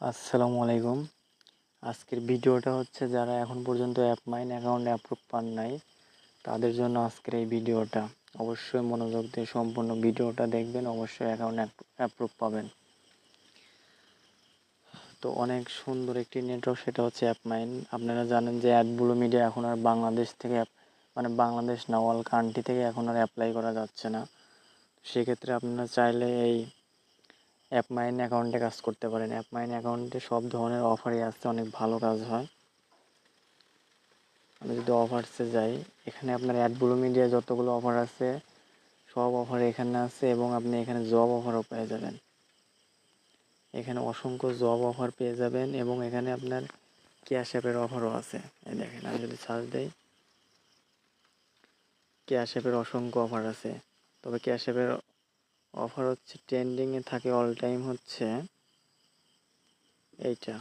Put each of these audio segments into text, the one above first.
আসসালামু আলাইকুম। আজকের ভিডিওটা হচ্ছে যারা এখন পর্যন্ত অ্যাপমাইন অ্যাকাউন্ট অ্যাপ্রুভ পান নাই তাদের জন্য আজকের এই ভিডিওটা। অবশ্যই মনোযোগ দিয়ে সম্পূর্ণ ভিডিওটা দেখবেন, অবশ্যই অ্যাকাউন্ট অ্যাপ্রুভ পাবেন। তো অনেক সুন্দর একটি নেটওয়ার্ক, সেটা হচ্ছে অ্যাপমাইন। আপনারা জানেন যে অ্যাডব্লু মিডিয়া এখন আর বাংলাদেশ থেকে মানে বাংলাদেশ না, অল কান্ট্রি থেকে এখন আর অ্যাপ্লাই করা যাচ্ছে না। সেক্ষেত্রে আপনারা চাইলে এই অ্যাপমাইন অ্যাকাউন্টে কাজ করতে পারেন। অ্যাপমাইন অ্যাকাউন্টে সব ধরনের অফারই আসছে, অনেক ভালো কাজ হয়। আমি যদি অফারসে যাই, এখানে আপনার অ্যাডব্লু মিডিয়া যতগুলো অফার আছে সব অফার এখানে আছে, এবং আপনি এখানে জব অফারও পেয়ে যাবেন। এখানে অসংখ্য জব অফার পেয়ে যাবেন, এবং এখানে আপনার ক্যাশ অ্যাপের অফারও আছে। এই দেখেন, আমি যদি সার্চ দিই, ক্যাশ অ্যাপের অসংখ্য অফার আছে। তবে ক্যাশ অ্যাপের অফার হচ্ছে ট্রেন্ডিংয়ে থাকে অল টাইম হচ্ছে এইটা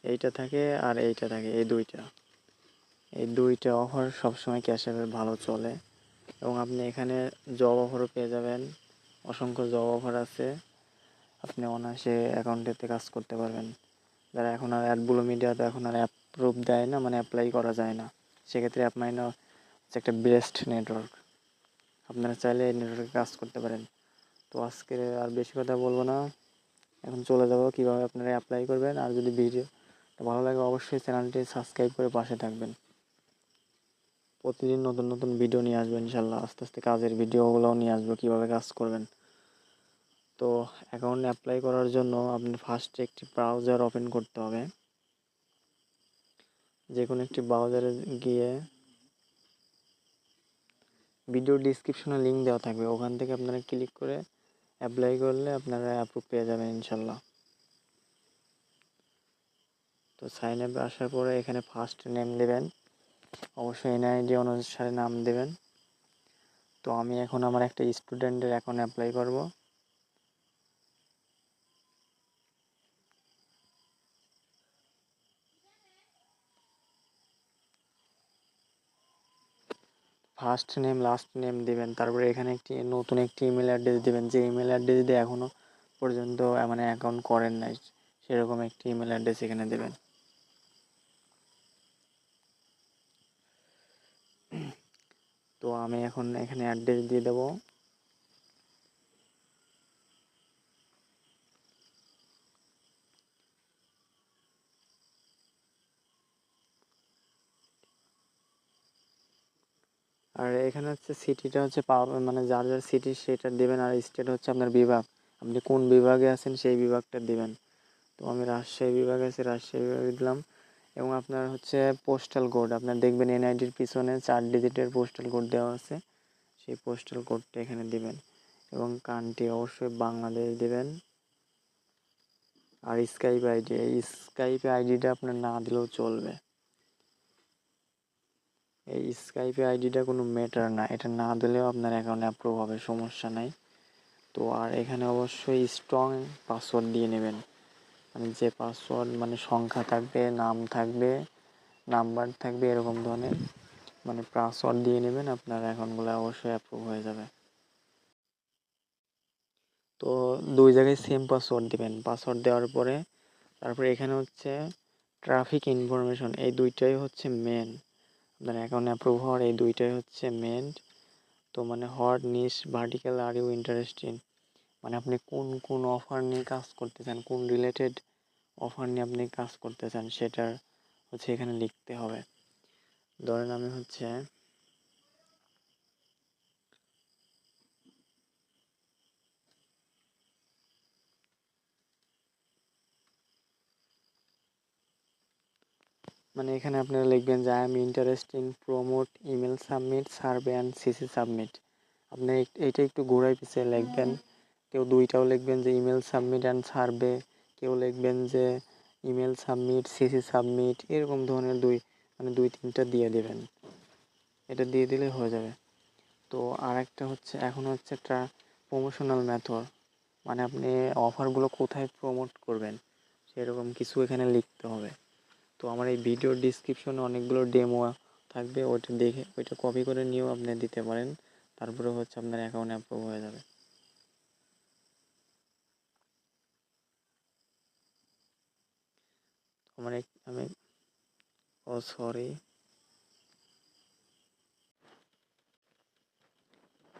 এইটা থাকে, আর এইটা থাকে, এই দুইটা অফার সবসময় ক্যাশ অ্যাপের ভালো চলে। এবং আপনি এখানে জব অফারও পেয়ে যাবেন, অসংখ্য জব অফার আছে। আপনি অনায়াসে অ্যাকাউন্টেতে কাজ করতে পারবেন। যারা এখন আর অ্যাডব্লু মিডিয়াতে এখন আর অ্যাপ্রুভ দেয় না, মানে অ্যাপ্লাই করা যায় না, সেক্ষেত্রে অ্যাপমাইন হচ্ছে একটা বেস্ট নেটওয়ার্ক। আপনারা চাইলে এই নেটওয়ার্কে কাজ করতে পারেন। তো আজকে আর বেশি কথা বলবো না, এখন চলে যাব কীভাবে আপনারা অ্যাপ্লাই করবেন। আর যদি ভিডিওটা ভালো লাগে অবশ্যই চ্যানেলটি সাবস্ক্রাইব করে পাশে থাকবেন। প্রতিদিন নতুন নতুন ভিডিও নিয়ে আসবেন ইনশাল্লাহ। আস্তে আস্তে কাজের ভিডিওগুলোও নিয়ে আসবো, কীভাবে কাজ করবেন। তো অ্যাকাউন্ট অ্যাপ্লাই করার জন্য আপনি ফার্স্টে একটি ব্রাউজার ওপেন করতে হবে। যে কোনো একটি ব্রাউজারে গিয়ে ভিডিও ডিসক্রিপশনে লিঙ্ক দেওয়া থাকবে, ওখান থেকে আপনারা ক্লিক করে অ্যাপ্লাই করলে আপনারা অ্যাপ্রুভ পেয়ে যাবেন ইনশাল্লাহ। তো সাইন আপে আসার পরে এখানে ফার্স্ট নেম দেবেন, অবশ্যই এনআইডি অনুসারে নাম দেবেন। তো আমি এখন আমার একটা স্টুডেন্টের অ্যাকাউন্ট অ্যাপ্লাই করব। ফার্স্ট নেম লাস্ট নেম দেবেন, তারপরে এখানে একটি নতুন একটি ইমেল অ্যাড্রেস দেবেন, যে ইমেল অ্যাড্রেস দিয়ে এখনও পর্যন্ত মানে অ্যাকাউন্ট করেন নাই সেরকম একটি ইমেল অ্যাড্রেস এখানে দেবেন। তো আমি এখন এখানে অ্যাড্রেস দিয়ে দেবো। আর এখানে হচ্ছে সিটিটা হচ্ছে মানে যার যার সিটি সেটা দেবেন, আর স্টেট হচ্ছে আপনার বিভাগ, আপনি কোন বিভাগে আছেন সেই বিভাগটা দেবেন। তো আমি রাজশাহী বিভাগে আছি, রাজশাহী বিভাগে দিলাম। এবং আপনার হচ্ছে পোস্টাল কোড, আপনার দেখবেন এনআইডির পিছনে 4 ডিজিটের পোস্টাল কোড দেওয়া আছে, সেই পোস্টাল কোডটা এখানে দিবেন। এবং কান্ট্রি অবশ্যই বাংলাদেশ দিবেন। আর স্কাইপ আইডি, এই স্কাইপ আইডিটা আপনার না দিলেও চলবে। এই স্কাইপে আইডিটা কোনো ম্যাটার না, এটা না দিলেও আপনার অ্যাকাউন্ট অ্যাপ্রুভ হবে, সমস্যা নাই। তো আর এখানে অবশ্যই স্ট্রং পাসওয়ার্ড দিয়ে নেবেন, মানে যে পাসওয়ার্ড মানে সংখ্যা থাকবে, নাম থাকবে, নাম্বার থাকবে, এরকম ধরনের মানে পাসওয়ার্ড দিয়ে নেবেন, আপনার অ্যাকাউন্টগুলো অবশ্যই অ্যাপ্রুভ হয়ে যাবে। তো দুই জায়গায় সেম পাসওয়ার্ড দেবেন। পাসওয়ার্ড দেওয়ার পরে তারপরে এখানে হচ্ছে ট্রাফিক ইনফরমেশন, এই দুইটাই হচ্ছে মেন। আপনার অ্যাকাউন্ট অ্যাপ্রুভ হওয়ার এই দুইটাই হচ্ছে মেন। তো মানে hot niche vertical are you interesting, মানে আপনি কোন কোন অফার নিয়ে কাজ করতে চান, কোন রিলেটেড অফার নিয়ে আপনি কাজ করতে চান সেটার হচ্ছে এখানে লিখতে হবে। ধরেন আমি হচ্ছে মানে এখানে আপনারা লিখবেন যে I am interesting promote email submit survey and CC submit. আপনি এইটা একটু ঘোরায় পিছিয়ে লিখবেন। কেউ দুইটাও লিখবেন যে ইমেল সাবমিট অ্যান্ড সার্ভে, কেউ লিখবেন যে ইমেল সাবমিট সিসি সাবমিট, এরকম ধরনের মানে দুই তিনটা দিয়ে দেবেন। এটা দিয়ে দিলে হয়ে যাবে। তো আর একটা হচ্ছে এখন হচ্ছে একটা প্রমোশনাল মেথড, মানে আপনি অফারগুলো কোথায় প্রমোট করবেন সেরকম কিছু এখানে লিখতে হবে। তো আমার এই ভিডিওর ডিসক্রিপশনে অনেকগুলো ডেমো থাকবে, ওইটা দেখে ওইটা কপি করে নিয়েও আপনি দিতে পারেন, তারপরে হচ্ছে আপনার অ্যাকাউন্ট অ্যাপ্রুভ হয়ে যাবে। আমি ও সরি।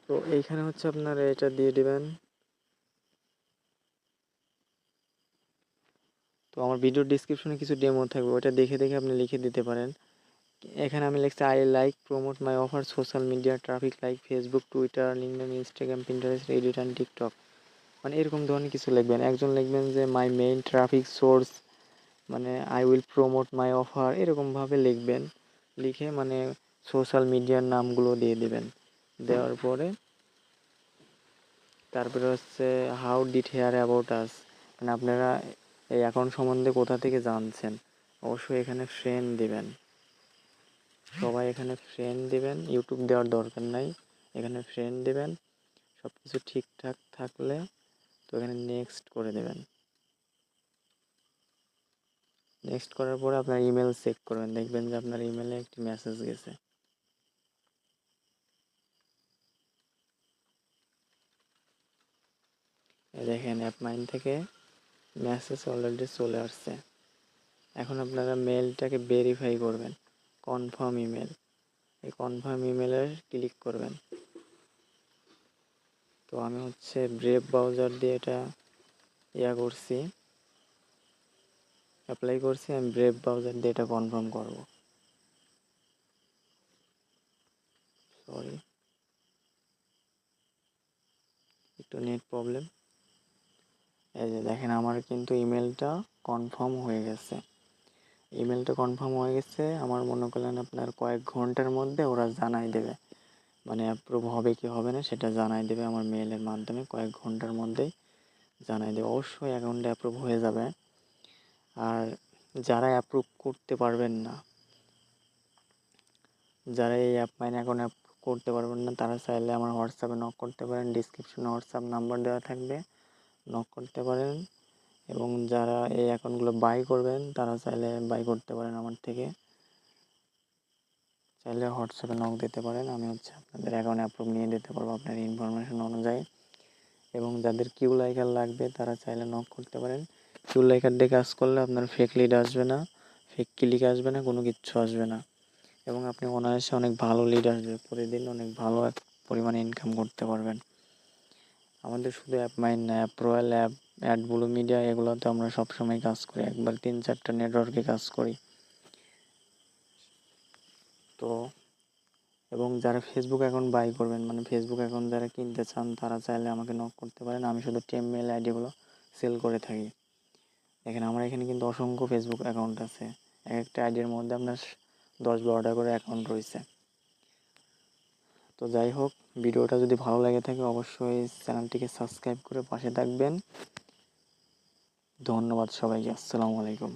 তো এইখানে হচ্ছে আপনার এটা দিয়ে দিবেন। তো আমার ভিডিওর ডিসক্রিপশনে কিছু ডেমো থাকবে, ওটা দেখে দেখে আপনি লিখে দিতে পারেন। এখানে আমি লিখছি I like promote my offer social media traffic like Facebook, Twitter, LinkedIn, Instagram, Pinterest, Reddit and TikTok. মানে এরকম ধরনের কিছু লিখবেন। একজন লিখবেন যে মাই মেইন ট্রাফিক সোর্স, মানে I will promote my offer, এরকমভাবে লিখবেন। লিখে মানে সোশ্যাল মিডিয়ার নামগুলো দিয়ে দিবেন। দেওয়ার পরে তারপরে হচ্ছে how did hear about us, মানে আপনারা এই অ্যাকাউন্ট সম্বন্ধে কোথা থেকে জানছেন। অবশ্যই এখানে ফ্রেন্ড দিবেন, সবাই এখানে ফ্রেন্ড দিবেন, ইউটিউব দেওয়ার দরকার নাই, এখানে ফ্রেন্ড দিবেন। সব কিছু ঠিকঠাক থাকলে তো এখানে নেক্সট করে দেবেন। নেক্সট করার পরে আপনার ইমেল চেক করবেন, দেখবেন যে আপনার ইমেলে একটি মেসেজ গেছে। দেখেন অ্যাপমাইন থেকে মেসেজ অলরেডি চলে আসছে। এখন আপনারা মেলটাকে ভেরিফাই করবেন, কনফার্ম ইমেল। এই কনফার্ম ইমেলে ক্লিক করবেন। তো আমি হচ্ছে ব্রেভ ব্রাউজার দিয়ে এটা করছি, অ্যাপ্লাই করছি। আমি ব্রেভ ব্রাউজার দিয়ে এটা কনফার্ম করব। সরি, একটু নেট প্রবলেম। এই যে দেখেন আমার কিন্তু ইমেলটা কনফার্ম হয়ে গেছে। ইমেলটা কনফার্ম হয়ে গেছে, আমার মনে করলেন আপনার কয়েক ঘন্টার মধ্যে ওরা জানাই দেবে, মানে অ্যাপ্রুভ হবে কি হবে না সেটা জানাই দেবে আমার মেলের মাধ্যমে। কয়েক ঘন্টার মধ্যেই জানাই দেবে, অবশ্যই অ্যাকাউন্টে অ্যাপ্রুভ হয়ে যাবে। আর যারা অ্যাপ্রুভ করতে পারবেন না, যারা এই অ্যাপ মাইন অ্যাকাউন্ট অ্যাপ্রুভ করতে পারবেন না, তারা চাইলে আমার হোয়াটসঅ্যাপে নক করতে পারেন। ডিসক্রিপশনে হোয়াটসঅ্যাপ নাম্বার দেওয়া থাকবে, নক করতে পারেন। এবং যারা এই অ্যাকাউন্টগুলো বাই করবেন তারা চাইলে বাই করতে পারেন আমার থেকে, চাইলে হোয়াটসঅ্যাপে নক দিতে পারেন। আমি হচ্ছে আপনাদের অ্যাকাউন্ট অ্যাপ্রুভ নিয়ে দিতে পারবো আপনার ইনফরমেশন অনুযায়ী। এবং যাদের কিউ লাইকার লাগবে তারা চাইলে নক করতে পারেন। কিউ লাইকার দিয়ে কাজ করলে আপনার ফেক লিড আসবে না, ফেক ক্লিক আসবে না, কোনো কিচ্ছু আসবে না। এবং আপনি অনায়াসে অনেক ভালো লিড আসবে, প্রতিদিন অনেক ভালো এক পরিমাণে ইনকাম করতে পারবেন। আমাদের শুধু অ্যাপ মাইন না, app royal, app add blue media, এগুলোতে আমরা সবসময় কাজ করি, একবার 3-4টা নেটওয়ার্কে কাজ করি। তো এবং যারা ফেসবুক অ্যাকাউন্ট বাই করবেন, মানে ফেসবুক অ্যাকাউন্ট যারা কিনতে চান, তারা চাইলে আমাকে নক করতে পারেন। আমি শুধু টেমমেল আইডিগুলো সেল করে থাকি। দেখেন আমার এখানে কিন্তু অসংখ্য ফেসবুক অ্যাকাউন্ট আছে, এক একটা আইডির মধ্যে আপনার 10-12টা করে অ্যাকাউন্ট রয়েছে। তো যাই হোক, ভিডিওটা যদি ভালো লাগে থাকে অবশ্যই চ্যানেলটিকে সাবস্ক্রাইব করে পাশে থাকবেন। ধন্যবাদ সবাইকে, আসসালামু আলাইকুম।